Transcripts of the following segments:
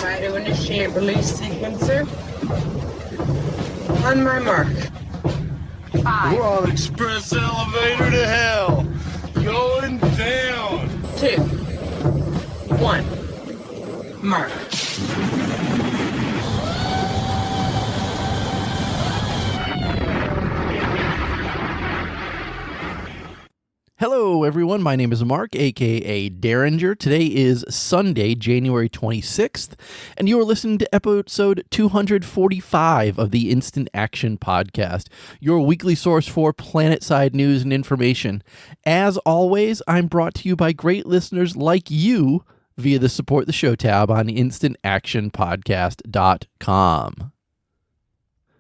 Try to initiate release sequencer. On my mark. 5. We're on express elevator to hell. Going down. 2. 1. Mark. Hello, everyone. My name is Mark, a.k.a. Derringer. Today is Sunday, January 26th, and you are listening to episode 245 of the Instant Action Podcast, your weekly source for Planetside news and information. As always, I'm brought to you by great listeners like you via the Support the Show tab on instantactionpodcast.com.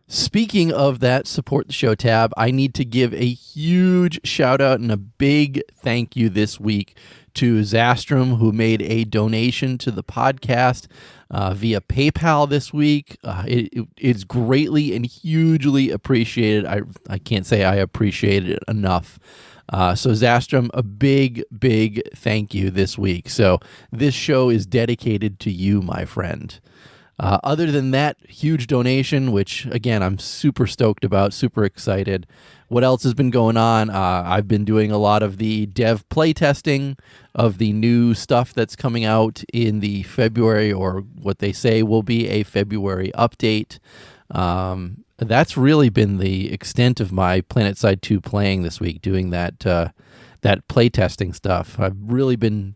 Speaking of that Support the Show tab, I need to give a huge shout out and a big thank you this week to Zastrom, who made a donation to the podcast via PayPal this week. It's greatly and hugely appreciated. I can't say I appreciate it enough. So Zastrom, a big thank you this week. So this show is dedicated to you, my friend. Other than that huge donation, which, again, I'm super stoked about, super excited. What else has been going on? I've been doing a lot of the Dev playtesting of the new stuff that's coming out in the February, or what they say will be a February update. That's really been the extent of my Planetside 2 playing this week, doing that playtesting stuff. I've really been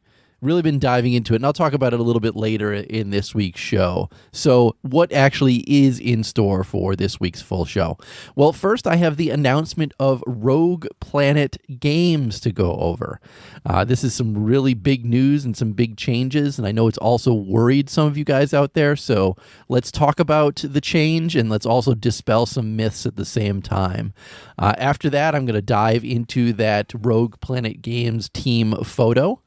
diving into it, and I'll talk about it a little bit later in this week's show. So what actually is in store for this week's full show? Well, first I have the announcement of Rogue Planet Games to go over. This is some really big news and some big changes, and I know it's also worried some of you guys out there, so let's talk about the change, and let's also dispel some myths at the same time. After that, I'm going to dive into that Rogue Planet Games team photo.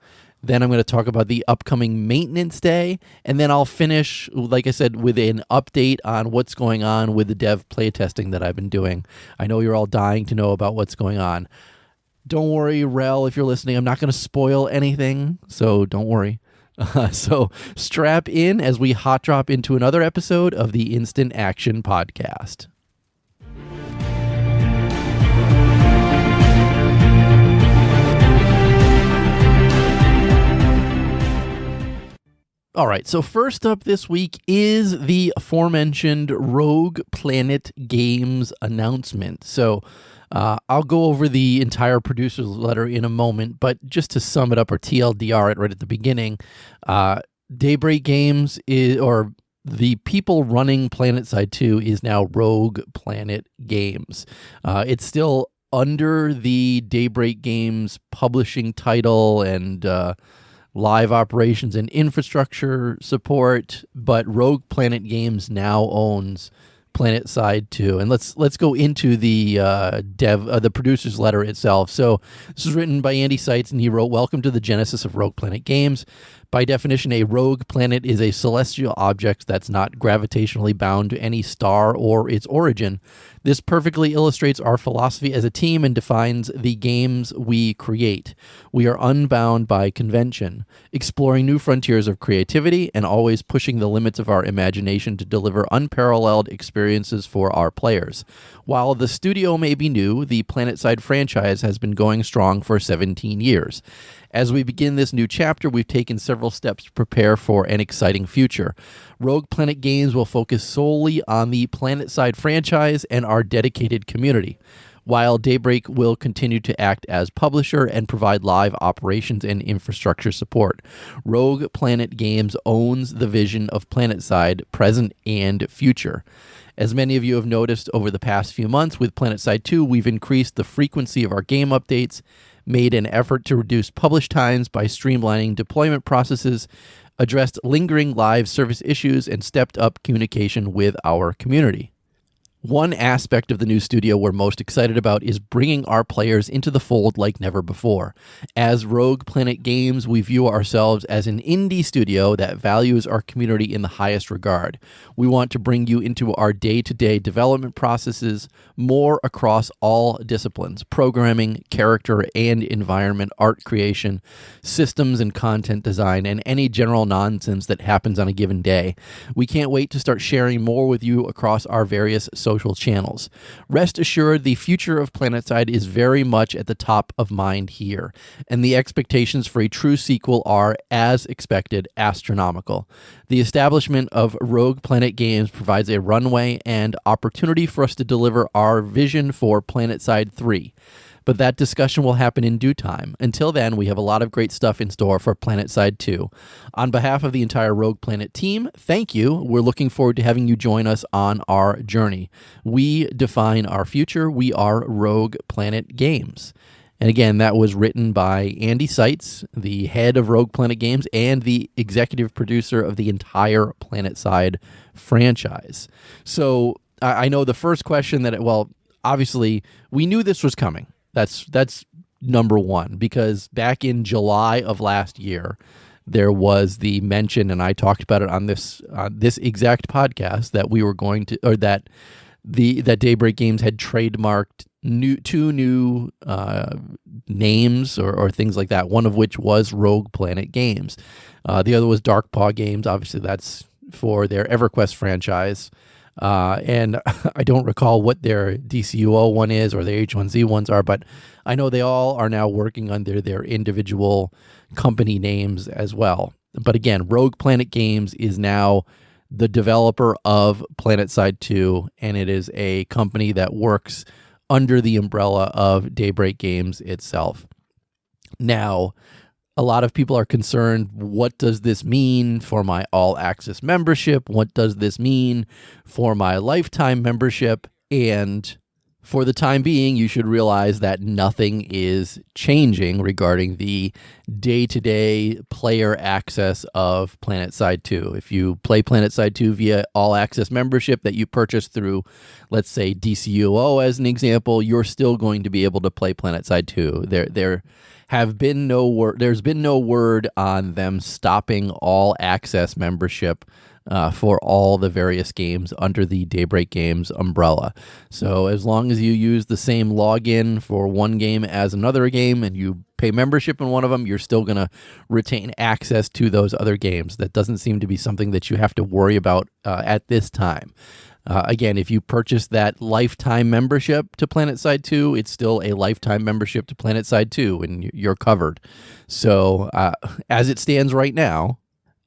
Then I'm going to talk about the upcoming maintenance day, and then I'll finish, like I said, with an update on what's going on with the Dev playtesting that I've been doing. I know you're all dying to know about what's going on. Don't worry, Rel, if you're listening, I'm not going to spoil anything, so don't worry. So strap in as we hot drop into another episode of the Instant Action Podcast. All right, so first up this week is the aforementioned Rogue Planet Games announcement. So I'll go over the entire producer's letter in a moment, but just to sum it up, or TLDR it right at the beginning, Daybreak Games or the people running Planetside 2 is now Rogue Planet Games. It's still under the Daybreak Games publishing title and live operations and infrastructure support, but Rogue Planet Games now owns Planetside 2. And let's go into the the producer's letter itself. So this is written by Andy Seitz, and he wrote, "Welcome to the genesis of Rogue Planet Games. By definition, a rogue planet is a celestial object that's not gravitationally bound to any star or its origin. This perfectly illustrates our philosophy as a team and defines the games we create. We are unbound by convention, exploring new frontiers of creativity and always pushing the limits of our imagination to deliver unparalleled experiences for our players. While the studio may be new, the Planetside franchise has been going strong for 17 years. As we begin this new chapter, we've taken several steps to prepare for an exciting future. Rogue Planet Games will focus solely on the Planetside franchise and our dedicated community, while Daybreak will continue to act as publisher and provide live operations and infrastructure support. Rogue Planet Games owns the vision of Planetside, present and future. As many of you have noticed over the past few months with Planetside 2, we've increased the frequency of our game updates, made an effort to reduce publish times by streamlining deployment processes, addressed lingering live service issues, and stepped up communication with our community. One aspect of the new studio we're most excited about is bringing our players into the fold like never before. As Rogue Planet Games, we view ourselves as an indie studio that values our community in the highest regard. We want to bring you into our day-to-day development processes more across all disciplines: programming, character and environment, art creation, systems and content design, and any general nonsense that happens on a given day. We can't wait to start sharing more with you across our various social channels. Rest assured, the future of Planetside is very much at the top of mind here, and the expectations for a true sequel are, as expected, astronomical. The establishment of Rogue Planet Games provides a runway and opportunity for us to deliver our vision for Planetside 3. But that discussion will happen in due time. Until then, we have a lot of great stuff in store for Planetside 2. On behalf of the entire Rogue Planet team, thank you. We're looking forward to having you join us on our journey. We define our future. We are Rogue Planet Games. And again, that was written by Andy Seitz, the head of Rogue Planet Games and the executive producer of the entire Planetside franchise. So I know the first question obviously we knew this was coming. That's number one, because back in July of last year, there was the mention, and I talked about it on this exact podcast, that we were going to, or that Daybreak Games had trademarked two new names or things like that. One of which was Rogue Planet Games. The other was Dark Paw Games. Obviously, that's for their EverQuest franchise. And I don't recall what their DCUO one is or their H1Z ones are, but I know they all are now working under their individual company names as well. But again, Rogue Planet Games is now the developer of Planetside 2, and it is a company that works under the umbrella of Daybreak Games itself. Now, a lot of people are concerned, what does this mean for my all-access membership? What does this mean for my lifetime membership? And for the time being, you should realize that nothing is changing regarding the day-to-day player access of Planetside 2. If you play Planetside 2 via all-access membership that you purchase through, let's say, DCUO as an example, you're still going to be able to play Planetside 2. There's been no word on them stopping all access membership for all the various games under the Daybreak Games umbrella. So as long as you use the same login for one game as another game and you pay membership in one of them, you're still going to retain access to those other games. That doesn't seem to be something that you have to worry about at this time. Again, if you purchase that lifetime membership to Planetside 2, it's still a lifetime membership to Planetside 2, and you're covered. So as it stands right now,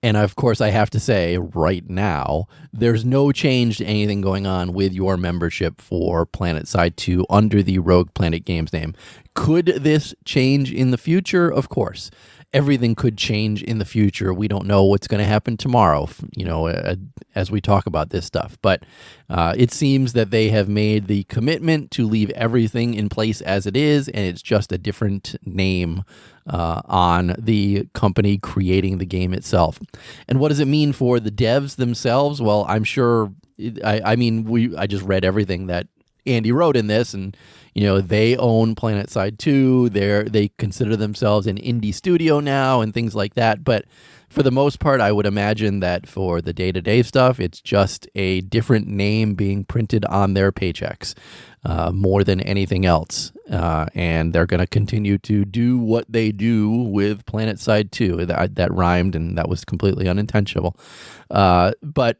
and of course I have to say right now, there's no change to anything going on with your membership for Planetside 2 under the Rogue Planet Games name. Could this change in the future? Of course. Everything could change in the future. We don't know what's going to happen tomorrow, as we talk about this stuff. But it seems that they have made the commitment to leave everything in place as it is, and it's just a different name on the company creating the game itself. And what does it mean for the devs themselves? Well, I'm sure, I just read everything that Andy wrote in this, and they own Planetside 2. They consider themselves an indie studio now and things like that. But for the most part, I would imagine that for the day-to-day stuff, it's just a different name being printed on their paychecks more than anything else. And they're going to continue to do what they do with Planetside 2. That rhymed, and that was completely unintentional. But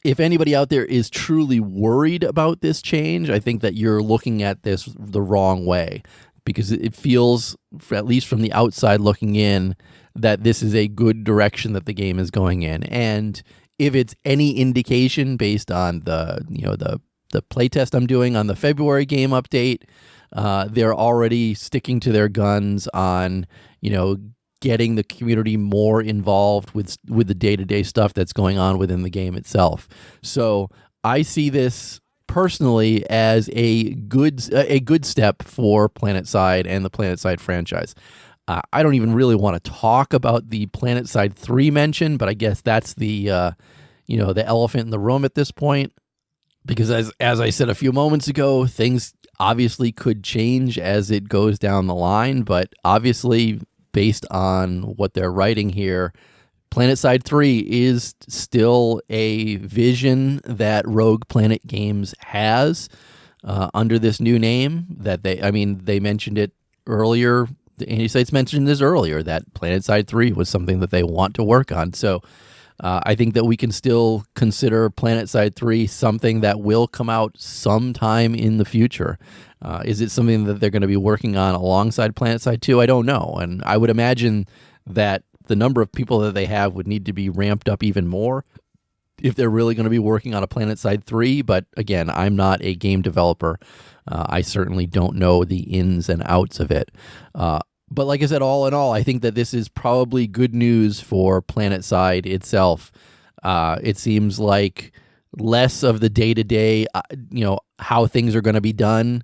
if anybody out there is truly worried about this change, I think that you're looking at this the wrong way, because it feels, at least from the outside looking in, that this is a good direction that the game is going in. And if it's any indication based on the playtest I'm doing on the February game update, they're already sticking to their guns on, getting the community more involved with the day-to-day stuff that's going on within the game itself. So I see this personally as a good step for Planetside and the Planetside franchise. I don't even really want to talk about the Planetside 3 mention, but I guess that's the elephant in the room at this point. because as I said a few moments ago, things obviously could change as it goes down the line, but obviously based on what they're writing here, Planetside 3 is still a vision that Rogue Planet Games has under this new name that they mentioned it earlier. Andy Sites mentioned this earlier, that Planetside 3 was something that they want to work on. So I think that we can still consider Planetside 3 something that will come out sometime in the future. Is it something that they're going to be working on alongside Planetside 2? I don't know. And I would imagine that the number of people that they have would need to be ramped up even more if they're really going to be working on a Planetside 3. But again, I'm not a game developer. I certainly don't know the ins and outs of it. But like I said, all in all, I think that this is probably good news for Planetside itself. It seems like less of the day-to-day, how things are going to be done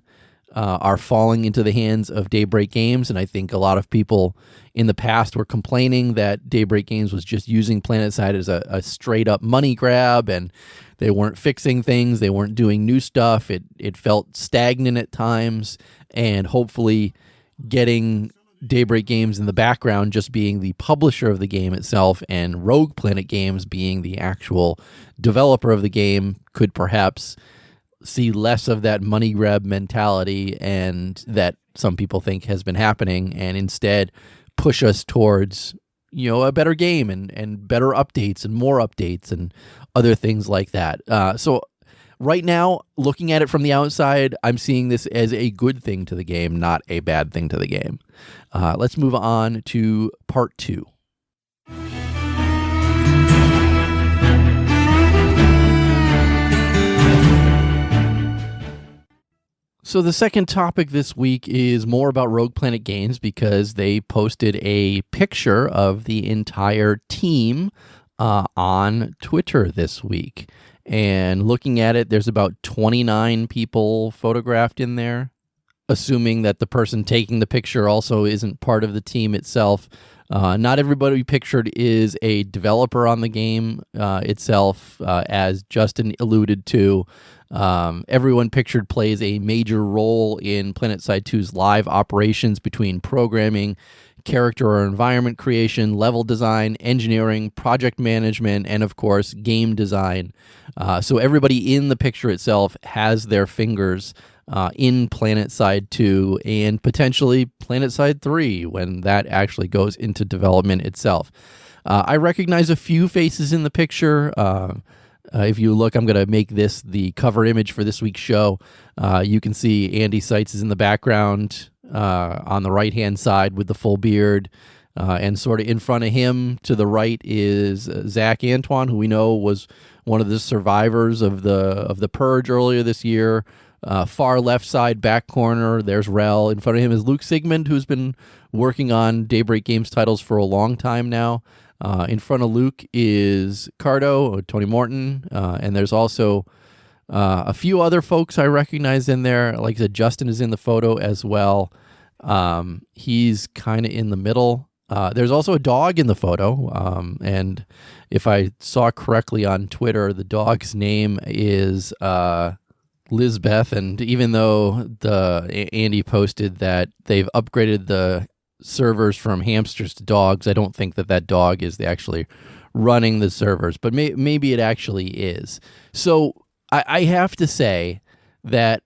are falling into the hands of Daybreak Games. And I think a lot of people in the past were complaining that Daybreak Games was just using Planetside as a straight-up money grab, and they weren't fixing things. They weren't doing new stuff. It felt stagnant at times, and hopefully getting Daybreak Games in the background just being the publisher of the game itself and Rogue Planet Games being the actual developer of the game could perhaps see less of that money grab mentality and that some people think has been happening, and instead push us towards a better game and better updates and more updates and other things like that. So right now, looking at it from the outside, I'm seeing this as a good thing to the game, not a bad thing to the game. Let's move on to part 2. So the second topic this week is more about Rogue Planet Games because they posted a picture of the entire team on Twitter this week. And looking at it, there's about 29 people photographed in there, assuming that the person taking the picture also isn't part of the team itself. Not everybody pictured is a developer on the game itself, as Justin alluded to. Everyone pictured plays a major role in Planetside 2's live operations between programming, character or environment creation, level design, engineering, project management, and of course, game design. So everybody in the picture itself has their fingers in Planetside 2 and potentially Planetside 3 when that actually goes into development itself. I recognize a few faces in the picture. If you look, I'm going to make this the cover image for this week's show. You can see Andy Seitz is in the background on the right-hand side with the full beard. And sort of in front of him to the right is Zach Antoine, who we know was one of the survivors of the Purge earlier this year. Far left side, back corner, there's Rel. In front of him is Luke Sigmund, who's been working on Daybreak Games titles for a long time now. In front of Luke is Cardo, Tony Morton, and there's also a few other folks I recognize in there. Like I said, Justin is in the photo as well. He's kind of in the middle. There's also a dog in the photo, and if I saw correctly on Twitter, the dog's name is Lizbeth, and even though Andy posted that they've upgraded the servers from hamsters to dogs, I don't think that dog is actually running the servers, but maybe it actually is. So I have to say that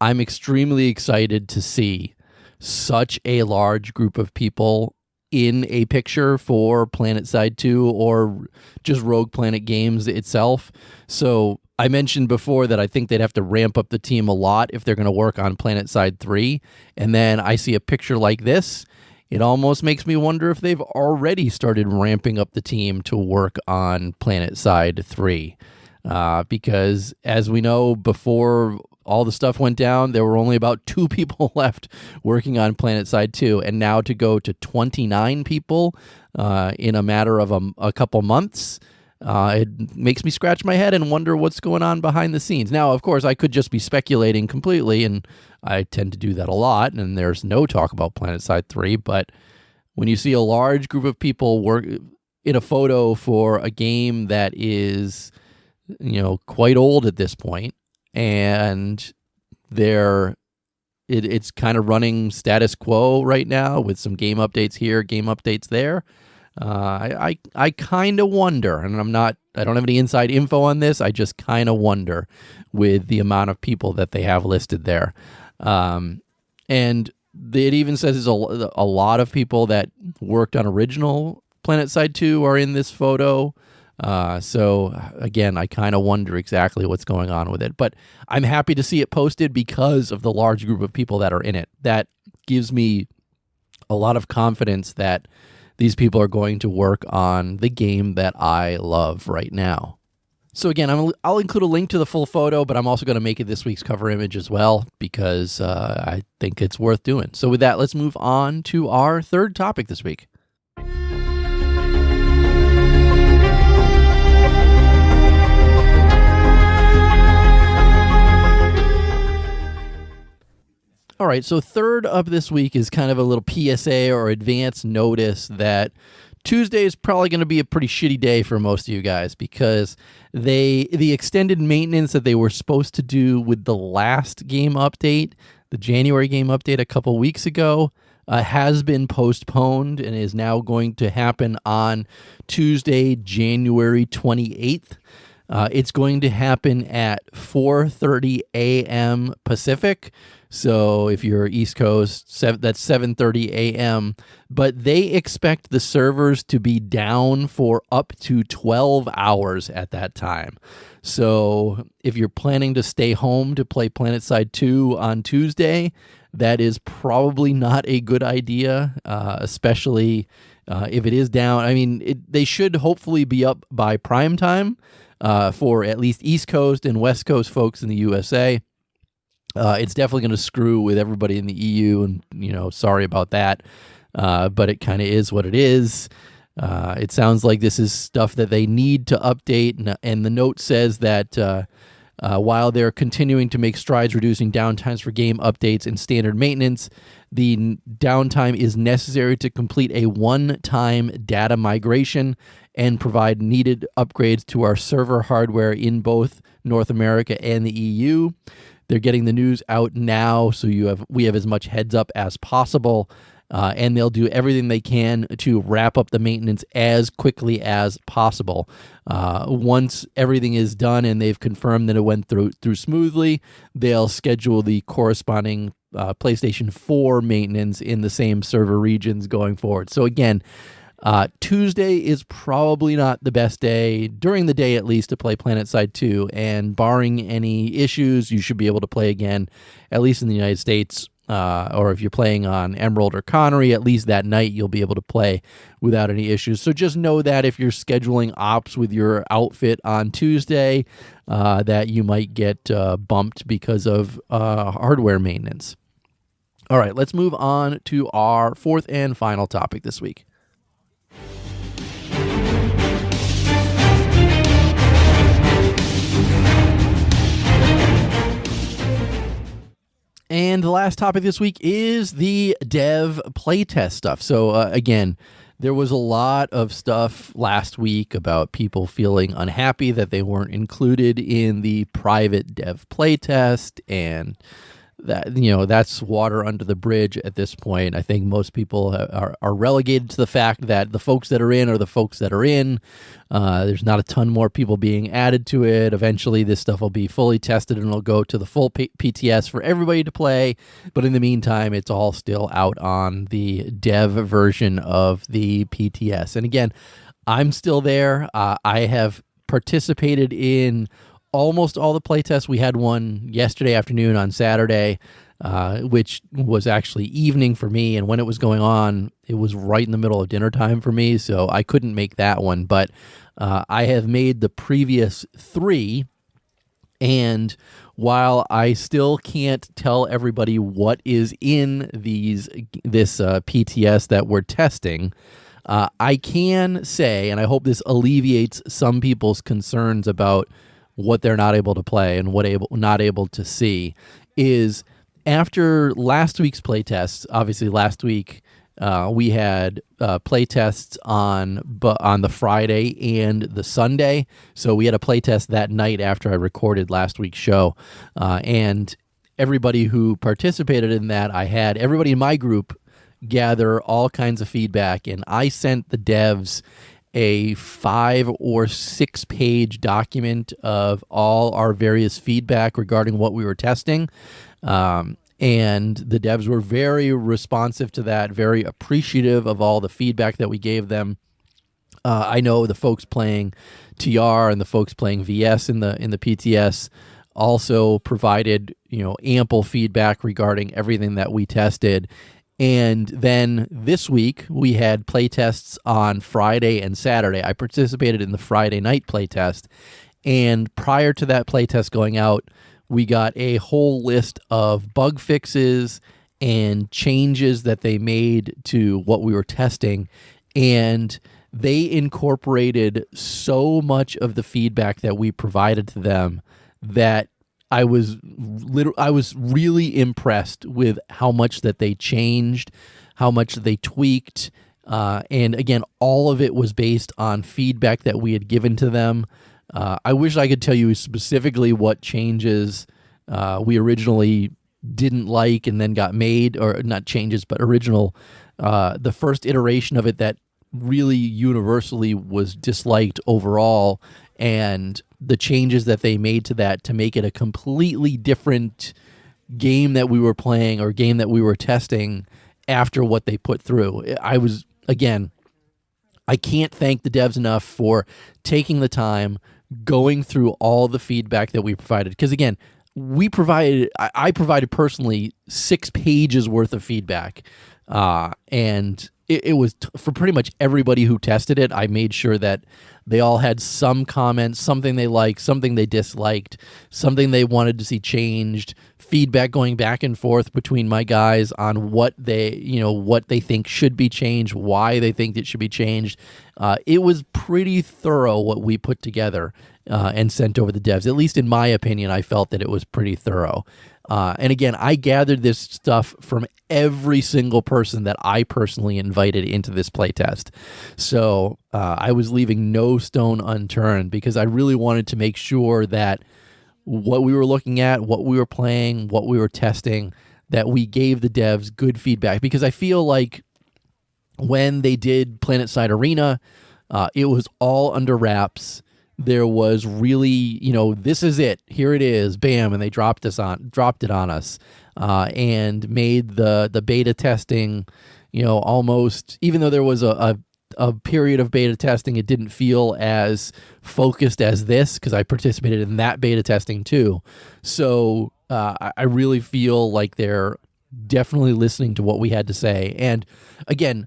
I'm extremely excited to see such a large group of people in a picture for Planetside 2 or just Rogue Planet Games itself. So I mentioned before that I think they'd have to ramp up the team a lot if they're going to work on Planetside 3. And then I see a picture like this. It almost makes me wonder if they've already started ramping up the team to work on Planetside 3. Because as we know, before all the stuff went down, there were only about 2 people left working on Planetside 2. And now to go to 29 people in a matter of a couple months, it makes me scratch my head and wonder what's going on behind the scenes. Now, of course, I could just be speculating completely, and I tend to do that a lot, and there's no talk about Planetside 3, but when you see a large group of people work in a photo for a game that is, quite old at this point, and it's kind of running status quo right now with some game updates here, game updates there. I kind of wonder, and I don't have any inside info on this. I just kind of wonder with the amount of people that they have listed there. And it even says there's a lot of people that worked on original Planetside 2 are in this photo. So again, I kind of wonder exactly what's going on with it, but I'm happy to see it posted because of the large group of people that are in it. That gives me a lot of confidence that these people are going to work on the game that I love right now. So again, I'll include a link to the full photo, but I'm also going to make it this week's cover image as well because I think it's worth doing. So with that, let's move on to our third topic this week. All right, so third up this week is kind of a little PSA or advance notice that Tuesday is probably going to be a pretty shitty day for most of you guys because the extended maintenance that they were supposed to do with the last game update, the January game update a couple weeks ago, has been postponed and is now going to happen on Tuesday, January 28th. It's going to happen at 4:30 a.m. Pacific. So if you're East Coast, that's 7:30 a.m. But they expect the servers to be down for up to 12 hours at that time. So if you're planning to stay home to play Planetside 2 on Tuesday, that is probably not a good idea, especially if it is down. I mean, they should hopefully be up by prime time for at least East Coast and West Coast folks in the USA. It's definitely going to screw with everybody in the EU, and sorry about that. But it kind of is what it is. It sounds like this is stuff that they need to update, and the note says that while they're continuing to make strides reducing downtimes for game updates and standard maintenance, the downtime is necessary to complete a one-time data migration and provide needed upgrades to our server hardware in both North America and the EU. They're getting the news out now, so we have as much heads up as possible, and they'll do everything they can to wrap up the maintenance as quickly as possible. Once everything is done and they've confirmed that it went through smoothly, they'll schedule the corresponding PlayStation 4 maintenance in the same server regions going forward. So again, Tuesday is probably not the best day, during the day at least, to play Planetside 2, and barring any issues, you should be able to play again, at least in the United States, or if you're playing on Emerald or Connery, at least that night you'll be able to play without any issues. So just know that if you're scheduling ops with your outfit on Tuesday, that you might get bumped because of hardware maintenance. All right, let's move on to our fourth and final topic this week. And the last topic this week is the Dev playtest stuff. So again, there was a lot of stuff last week about people feeling unhappy that they weren't included in the private Dev playtest, and that that's water under the bridge at this point. I think most people are relegated to the fact that the folks that are in are the folks that are in. There's not a ton more people being added to it. Eventually, this stuff will be fully tested and it'll go to the full PTS for everybody to play. But in the meantime, it's all still out on the Dev version of the PTS. And again, I'm still there. I have participated in almost all the playtests. We had one yesterday afternoon on Saturday, which was actually evening for me. And when it was going on, it was right in the middle of dinner time for me, so I couldn't make that one. But I have made the previous three, and while I still can't tell everybody what is in this PTS that we're testing, I can say, and I hope this alleviates some people's concerns about what they're not able to play and not able to see, is after last week's playtests. Obviously last week We had play tests on the Friday and the Sunday. So we had a play test that night after I recorded last week's show. And everybody who participated in that, I had everybody in my group gather all kinds of feedback. And I sent the devs a 5 or 6 page document of all our various feedback regarding what we were testing. And the devs were very responsive to that, very appreciative of all the feedback that we gave them. I know the folks playing TR and the folks playing VS in the PTS also provided, ample feedback regarding everything that we tested. And then this week we had play tests on Friday and Saturday. I participated in the Friday night play test, and prior to that play test going out, we got a whole list of bug fixes and changes that they made to what we were testing. And they incorporated so much of the feedback that we provided to them that I was really impressed with how much that they changed, how much they tweaked. And again, all of it was based on feedback that we had given to them. I wish I could tell you specifically what changes we originally didn't like and then got made, or not changes, but the first iteration of it that really universally was disliked overall, and the changes that they made to that to make it a completely different game that we were playing or game that we were testing after what they put through. I can't thank the devs enough for taking the time, going through all the feedback that we provided. Because again, I provided personally 6 pages worth of feedback. And it was for pretty much everybody who tested it. I made sure that they all had some comments, something they liked, something they disliked, something they wanted to see changed, feedback going back and forth between my guys on what they think should be changed, why they think it should be changed. It was pretty thorough what we put together and sent over the devs. At least in my opinion, I felt that it was pretty thorough. And again, I gathered this stuff from every single person that I personally invited into this playtest. So I was leaving no stone unturned because I really wanted to make sure that what we were looking at, what we were playing, what we were testing, that we gave the devs good feedback. Because I feel like when they did Planetside Arena, it was all under wraps. There was really, this is it. Here it is. Bam. And they dropped it on us and made the beta testing, almost, even though there was a period of beta testing, it didn't feel as focused as this because I participated in that beta testing too. So I really feel like they're definitely listening to what we had to say. And again,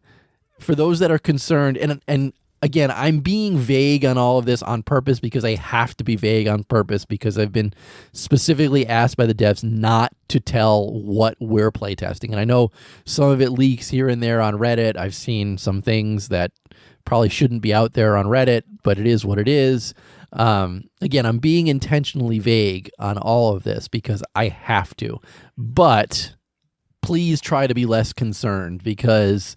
for those that are concerned, and again, I'm being vague on all of this on purpose because I have to be vague on purpose because I've been specifically asked by the devs not to tell what we're playtesting. And I know some of it leaks here and there on Reddit. I've seen some things that probably shouldn't be out there on Reddit, but it is what it is. Again, I'm being intentionally vague on all of this because I have to. But please try to be less concerned because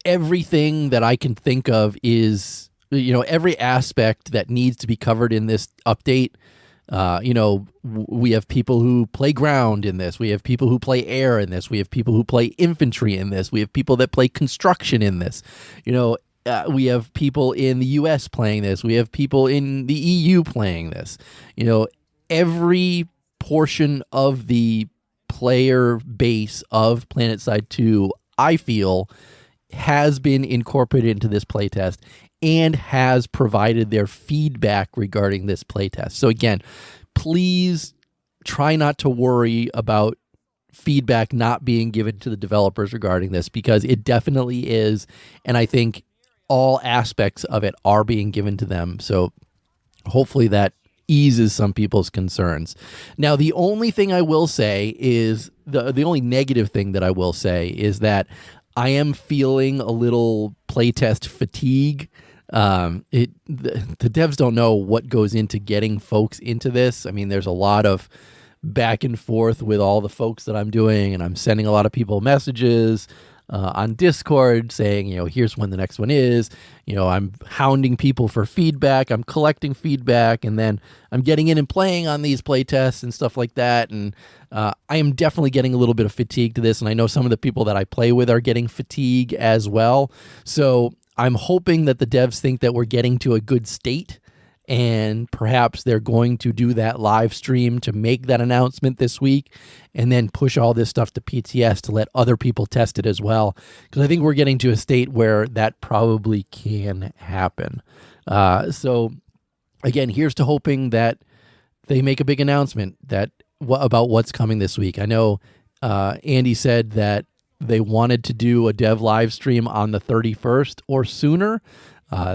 everything that I can think of is, every aspect that needs to be covered in this update. We have people who play ground in this. We have people who play air in this. We have people who play infantry in this. We have people that play construction in this. We have people in the US playing this. We have people in the EU playing this. Every portion of the player base of Planetside 2, I feel, has been incorporated into this playtest and has provided their feedback regarding this playtest. So again, please try not to worry about feedback not being given to the developers regarding this because it definitely is. And I think all aspects of it are being given to them. So hopefully that eases some people's concerns. Now, the only thing I will say is the only negative thing that I will say is that I am feeling a little playtest fatigue. The devs don't know what goes into getting folks into this. I mean, there's a lot of back and forth with all the folks that I'm doing, and I'm sending a lot of people messages. on Discord saying, here's when the next one is. I'm hounding people for feedback. I'm collecting feedback, and then I'm getting in and playing on these playtests and stuff like that. And I am definitely getting a little bit of fatigue to this, and I know some of the people that I play with are getting fatigue as well. So I'm hoping that the devs think that we're getting to a good state, and perhaps they're going to do that live stream to make that announcement this week and then push all this stuff to PTS to let other people test it as well. Because I think we're getting to a state where that probably can happen. So again, here's to hoping that they make a big announcement about what's coming this week. I know Andy said that they wanted to do a dev live stream on the 31st or sooner.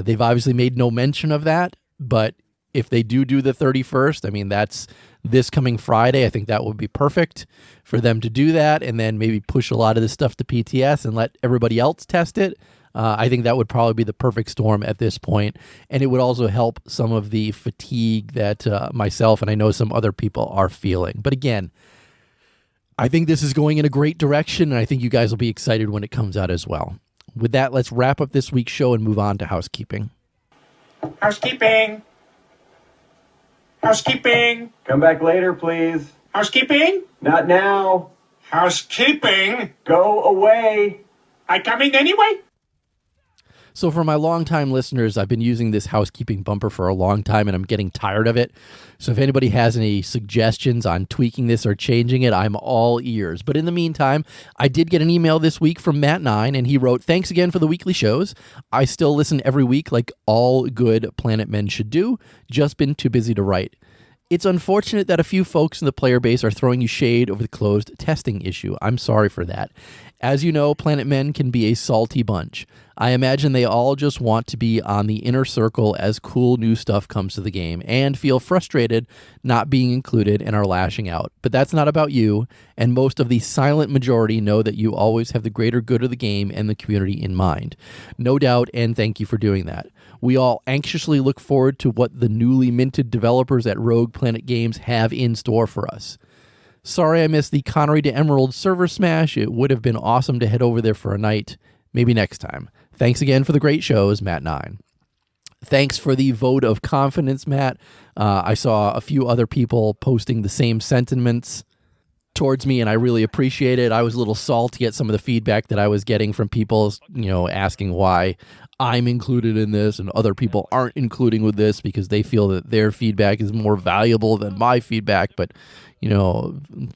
They've obviously made no mention of that. But if they do the 31st, I mean, that's this coming Friday. I think that would be perfect for them to do that and then maybe push a lot of this stuff to PTS and let everybody else test it. I think that would probably be the perfect storm at this point. And it would also help some of the fatigue that myself and I know some other people are feeling. But again, I think this is going in a great direction, and I think you guys will be excited when it comes out as well. With that, let's wrap up this week's show and move on to housekeeping. Housekeeping. Housekeeping. Come back later, please. Housekeeping. Not now. Housekeeping. Go away. I coming anyway? So for my longtime listeners, I've been using this housekeeping bumper for a long time, and I'm getting tired of it. So if anybody has any suggestions on tweaking this or changing it, I'm all ears. But in the meantime, I did get an email this week from Matt9, and he wrote, "Thanks again for the weekly shows. I still listen every week like all good Planet Men should do. Just been too busy to write. It's unfortunate that a few folks in the player base are throwing you shade over the closed testing issue. I'm sorry for that. As you know, Planet Men can be a salty bunch. I imagine they all just want to be on the inner circle as cool new stuff comes to the game and feel frustrated not being included and are lashing out. But that's not about you, and most of the silent majority know that you always have the greater good of the game and the community in mind. No doubt, and thank you for doing that. We all anxiously look forward to what the newly minted developers at Rogue Planet Games have in store for us. Sorry I missed the Connery to Emerald server smash. It would have been awesome to head over there for a night. Maybe next time. Thanks again for the great shows, Matt9." Thanks for the vote of confidence, Matt. I saw a few other people posting the same sentiments towards me, and I really appreciate it. I was a little salty at some of the feedback that I was getting from people, asking why I'm included in this and other people aren't including with this because they feel that their feedback is more valuable than my feedback. But,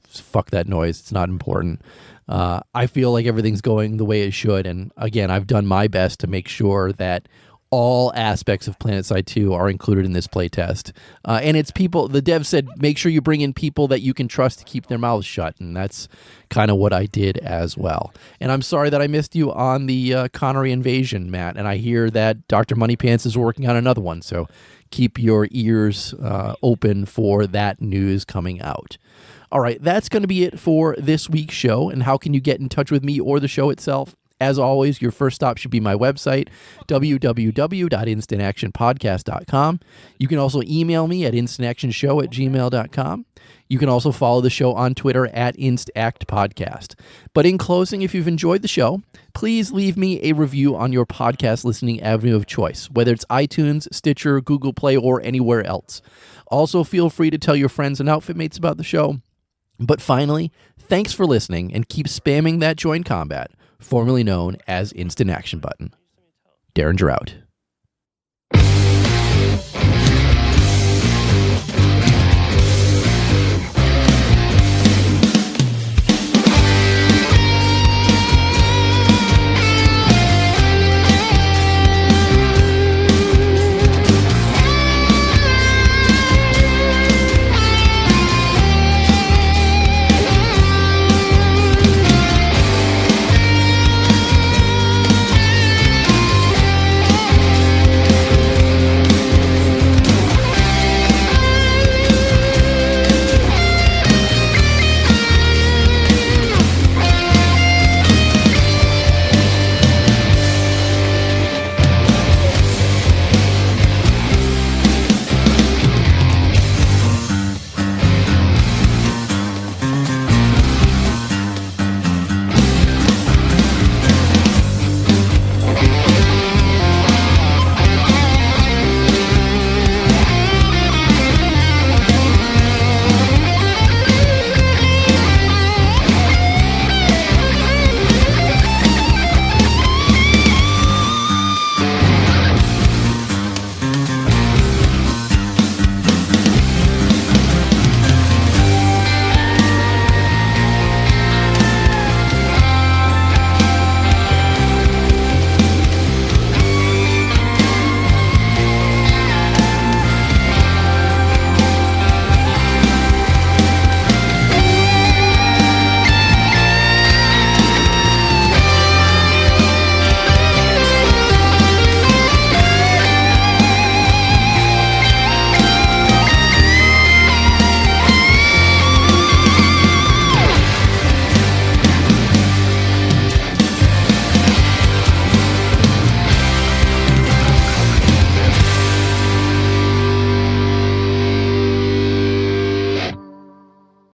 fuck that noise. It's not important. I feel like everything's going the way it should. And again, I've done my best to make sure that all aspects of Planetside 2 are included in this playtest. And it's people, the dev said, make sure you bring in people that you can trust to keep their mouths shut. And that's kind of what I did as well. And I'm sorry that I missed you on the Connery invasion, Matt. And I hear that Dr. Moneypants is working on another one. So keep your ears open for that news coming out. All right, that's going to be it for this week's show. And how can you get in touch with me or the show itself? As always, your first stop should be my website, www.instantactionpodcast.com. You can also email me at instantactionshow@gmail.com. You can also follow the show on Twitter at instactpodcast. But in closing, if you've enjoyed the show, please leave me a review on your podcast listening avenue of choice, whether it's iTunes, Stitcher, Google Play, or anywhere else. Also, feel free to tell your friends and outfit mates about the show. But finally, thanks for listening, and keep spamming that join combat, formerly known as Instant Action button. Derringer out.